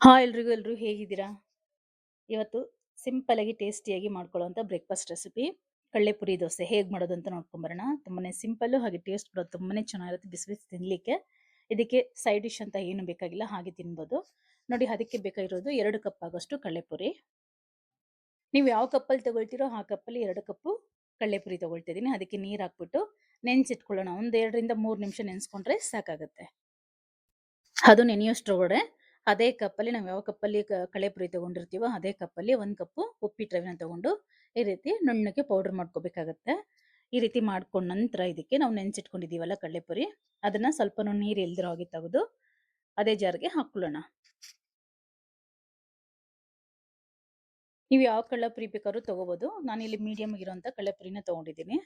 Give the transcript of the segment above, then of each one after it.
Hi ಎಲ್ರಿಗೂ ಹೇಗಿದ್ದೀರಾ? ಇವತ್ತು ಸಿಂಪಲ್ ಆಗಿ ಟೇಸ್ಟಿಯಾಗಿ ಮಾಡ್ಕೊಳ್ಳುವಂಥ ಬ್ರೇಕ್‌ಫಾಸ್ಟ್ ರೆಸಿಪಿ ಕಡ್ಲೆಪುರಿ ದೋಸೆ ಹೇಗ್ ಮಾಡೋದು ಅಂತ ನೋಡ್ಕೊಂಬರೋಣ. ತುಂಬಾನೇ ಸಿಂಪಲ್ಲು ಹಾಗೆ ಟೇಸ್ಟ್ ಕೂಡ ತುಂಬಾನೇ ಚೆನ್ನಾಗಿರುತ್ತೆ ಬಿಸಿ ಬಿಸಿ ತಿನ್ಲಿಕ್ಕೆ. ಇದಕ್ಕೆ ಸೈಡ್ ಡಿಶ್ ಅಂತ ಏನು ಬೇಕಾಗಿಲ್ಲ ಹಾಗೆ ತಿನ್ಬೋದು. ನೋಡಿ ಅದಕ್ಕೆ ಬೇಕಾಗಿರೋದು 2 ಕಪ್ ಆಗೋಷ್ಟು ಕಡ್ಲೆಪುರಿ. ನೀವು ಯಾವ ಕಪ್ಪಲ್ಲಿ ತಗೊಳ್ತೀರೋ ಆ ಕಪ್ಪಲ್ಲಿ 2 ಕಪ್ಪು ಕಡ್ಲೆಪುರಿ ತಗೊಳ್ತಿದ್ದೀನಿ. ಅದಕ್ಕೆ ನೀರು ಹಾಕ್ಬಿಟ್ಟು ನೆನೆಸಿಟ್ಕೊಳ್ಳೋಣ. ಒಂದು 2 ರಿಂದ 3 ನಿಮಿಷ ನೆನೆಸ್ಕೊಂಡ್ರೆ ಸಾಕಾಗುತ್ತೆ. ಅದು ನೆನೆಯೋಷ್ಟ್ರೊಳಗಡೆ ಅದೇ ಕಪ್ಪಲ್ಲಿ ನಾವು ಯಾವ ಕಪ್ಪಲ್ಲಿ ಕಡ್ಲೆಪುರಿ ತಗೊಂಡಿರ್ತೀವೋ ಅದೇ ಕಪ್ಪಲ್ಲಿ 1 ಕಪ್ಪು ಉಪ್ಪಿಟ್ಟು ರವೆನ ತಗೊಂಡು ಈ ರೀತಿ ನುಣ್ಣಗೆ ಪೌಡರ್ ಮಾಡ್ಕೋಬೇಕಾಗತ್ತೆ. ಈ ರೀತಿ ಮಾಡ್ಕೊಂಡ ನಂತರ ಇದಕ್ಕೆ ನಾವು ನೆನೆಸಿಟ್ಕೊಂಡಿದ್ದೀವಲ್ಲ ಕಡ್ಲೆಪುರಿ ಅದನ್ನ ಸ್ವಲ್ಪನೂ ನೀರು ಇಲ್ದಿರೋ ಹಾಗೆ ತೆಗೆದು ಅದೇ ಜಾರ್ಗೆ ಹಾಕೊಳ್ಳೋಣ. ನೀವು ಯಾವ ಕಡ್ಲೆಪುರಿ ಬೇಕಾದ್ರೂ ತಗೋಬಹುದು. ನಾನಿಲ್ಲಿ ಮೀಡಿಯಂ ಆಗಿರುವಂತ ಕಡ್ಲೆಪುರಿನ ತಗೊಂಡಿದ್ದೀನಿ.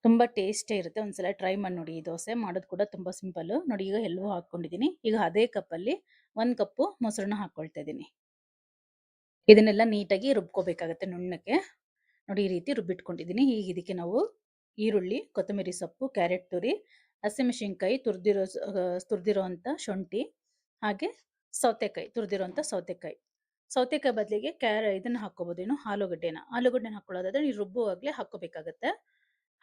ತುಂಬಾ ಟೇಸ್ಟೇ ಇರುತ್ತೆ. ಒಂದ್ಸಲ ಟ್ರೈ ಮಾಡಿ ನೋಡಿ. ಈ ದೋಸೆ ಮಾಡೋದು ಕೂಡ ತುಂಬಾ ಸಿಂಪಲ್. ನೋಡಿ ಈಗ ಎಲ್ಲವೂ ಹಾಕೊಂಡಿದ್ದೀನಿ. ಈಗ ಅದೇ ಕಪ್ಪಲ್ಲಿ 1 ಕಪ್ಪು ಮೊಸರನ್ನ ಹಾಕೊಳ್ತಾ ಇದ್ದೀನಿ. ಇದನ್ನೆಲ್ಲ ನೀಟಾಗಿ ರುಬ್ಕೋಬೇಕಾಗತ್ತೆ ನುಣ್ಣಕ್ಕೆ. ನೋಡಿ ಈ ರೀತಿ ರುಬ್ಬಿಟ್ಕೊಂಡಿದ್ದೀನಿ. ಈಗ ಇದಕ್ಕೆ ನಾವು ಈರುಳ್ಳಿ, ಕೊತ್ತಂಬರಿ ಸೊಪ್ಪು, ಕ್ಯಾರೆಟ್ ತುರಿ, ಹಸಿಮೆಣಸಿನಕಾಯಿ ತುರಿದಿರೋ ಅಂತ ಶುಂಠಿ, ಹಾಗೆ ಸೌತೆಕಾಯಿ ತುರಿದಿರೋಂಥ ಸೌತೆಕಾಯಿ. ಸೌತೆಕಾಯಿ ಬದಲಿಗೆ ಇದನ್ನ ಹಾಕೋಬಹುದು, ಏನು ಆಲೂಗಡ್ಡೆನ ಹಾಕೊಳ್ಳೋದಾದ್ರೆ ನೀವು ರುಬ್ಬುವಾಗಲೇ ಹಾಕೋಬೇಕಾಗತ್ತೆ.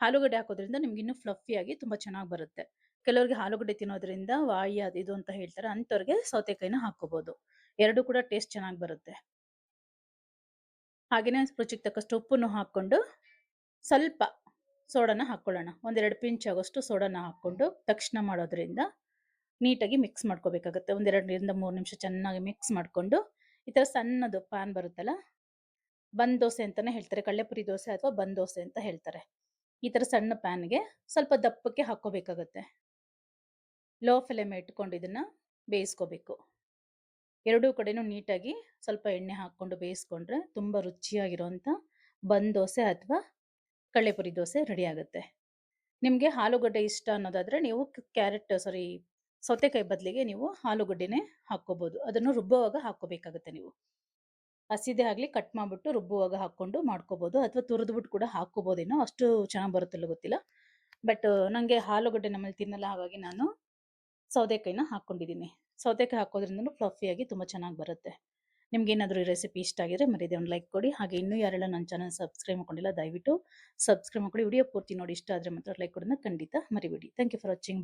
ಆಲೂಗಡ್ಡೆ ಹಾಕೋದ್ರಿಂದ ನಿಮ್ಗೆ ಇನ್ನೂ ಫ್ಲಫಿಯಾಗಿ ತುಂಬಾ ಚೆನ್ನಾಗಿ ಬರುತ್ತೆ. ಕೆಲವರಿಗೆ ಆಲೂಗಡ್ಡೆ ತಿನ್ನೋದ್ರಿಂದ ವಾಯಿ ಅದು ಇದು ಅಂತ ಹೇಳ್ತಾರೆ. ಅಂಥವ್ರಿಗೆ ಸೌತೆಕಾಯಿನ ಹಾಕೋಬಹುದು. ಎರಡೂ ಕೂಡ ಟೇಸ್ಟ್ ಚೆನ್ನಾಗಿ ಬರುತ್ತೆ. ಹಾಗೇನೆ ರುಚಿಗೆ ತಕ್ಕಷ್ಟು ಉಪ್ಪನ್ನು ಹಾಕೊಂಡು ಸ್ವಲ್ಪ ಸೋಡಾನ ಹಾಕೊಳ್ಳೋಣ. 1-2 ಪಿಂಚ್ ಆಗೋಷ್ಟು ಸೋಡಾನ ಹಾಕೊಂಡು ತಕ್ಷಣ ಮಾಡೋದ್ರಿಂದ ನೀಟಾಗಿ ಮಿಕ್ಸ್ ಮಾಡ್ಕೋಬೇಕಾಗುತ್ತೆ. 1-2 ರಿಂದ 3 ನಿಮಿಷ ಚೆನ್ನಾಗಿ ಮಿಕ್ಸ್ ಮಾಡ್ಕೊಂಡು ಈ ತರ ಸಣ್ಣದು ಪ್ಯಾನ್ ಬರುತ್ತಲ್ಲ, ಬಂದ್ ದೋಸೆ ಅಂತಾನೆ ಹೇಳ್ತಾರೆ. ಕಡ್ಲೆಪುರಿ ದೋಸೆ ಅಥವಾ ಬಂದ್ ದೋಸೆ ಅಂತ ಹೇಳ್ತಾರೆ. ಈ ತರ ಸಣ್ಣ ಪ್ಯಾನ್ಗೆ ಸ್ವಲ್ಪ ದಪ್ಪಕ್ಕೆ ಹಾಕೋಬೇಕಾಗತ್ತೆ. ಲೋ ಫ್ಲೇಮ್ ಇಟ್ಕೊಂಡು ಇದನ್ನ ಬೇಯಿಸ್ಕೋಬೇಕು. ಎರಡೂ ಕಡೆನೂ ನೀಟಾಗಿ ಸ್ವಲ್ಪ ಎಣ್ಣೆ ಹಾಕ್ಕೊಂಡು ಬೇಯಿಸ್ಕೊಂಡ್ರೆ ತುಂಬಾ ರುಚಿಯಾಗಿರುವಂಥ ಬಂದ್ ದೋಸೆ ಅಥವಾ ಕಡ್ಲೆಪುರಿ ದೋಸೆ ರೆಡಿ ಆಗುತ್ತೆ. ನಿಮಗೆ ಆಲೂಗಡ್ಡೆ ಇಷ್ಟ ಅನ್ನೋದಾದ್ರೆ ನೀವು ಸೌತೆಕಾಯಿ ಬದಲಿಗೆ ನೀವು ಆಲೂಗಡ್ಡೆನೇ ಹಾಕ್ಕೋಬಹುದು. ಅದನ್ನು ರುಬ್ಬುವಾಗ ಹಾಕ್ಕೋಬೇಕಾಗುತ್ತೆ ನೀವು. ಹಸಿದೇ ಆಗಲಿ ಕಟ್ ಮಾಡಿಬಿಟ್ಟು ರುಬ್ಬುವಾಗ ಹಾಕ್ಕೊಂಡು ಮಾಡ್ಕೋಬಹುದು, ಅಥವಾ ತುರಿದ್ಬಿಟ್ಟು ಕೂಡ ಹಾಕ್ಕೋಬೋದೇನೋ. ಅಷ್ಟು ಚೆನ್ನಾಗಿ ಬರುತ್ತಲ್ಲ ಗೊತ್ತಿಲ್ಲ. ಬಟ್ ನನಗೆ ಆಲೂಗಡ್ಡೆ ನಮ್ಮಲ್ಲಿ ತಿನ್ನಲ್ಲ, ಹಾಗಾಗಿ ನಾನು ಸೌತೆಕಾಯಿನ ಹಾಕ್ಕೊಂಡಿದ್ದೀನಿ. ಸೌತೆಕಾಯಿ ಹಾಕೋದ್ರಿಂದನೂ ಫ್ಲಫಿಯಾಗಿ ತುಂಬ ಚೆನ್ನಾಗಿ ಬರುತ್ತೆ. ನಿಮ್ಗೇನಾದರೂ ಈ ರೆಸಿಪಿ ಇಷ್ಟ ಆಗಿದ್ರೆ ಮರೀದೆ ಒಂದು ಲೈಕ್ ಕೊಡಿ. ಹಾಗೆ ಇನ್ನೂ ಯಾರೆಲ್ಲ ನನ್ನ ಚಾನಲ್ ಸಬ್ಸ್ಕ್ರೈಬ್ ಮಾಡ್ಕೊಂಡಿಲ್ಲ ದಯವಿಟ್ಟು ಸಬ್ಸ್ಕ್ರೈಬ್ ಮಾಡ್ಕೊಳ್ಳಿ. ವಿಡಿಯೋ ಪೂರ್ತಿ ನೋಡಿ ಇಷ್ಟ ಆದರೆ ಮಾತ್ರ ಲೈಕ್ ಕೊಡೋದನ್ನ ಖಂಡಿತ ಮರಿಬೇಡಿ. Thank you for watching.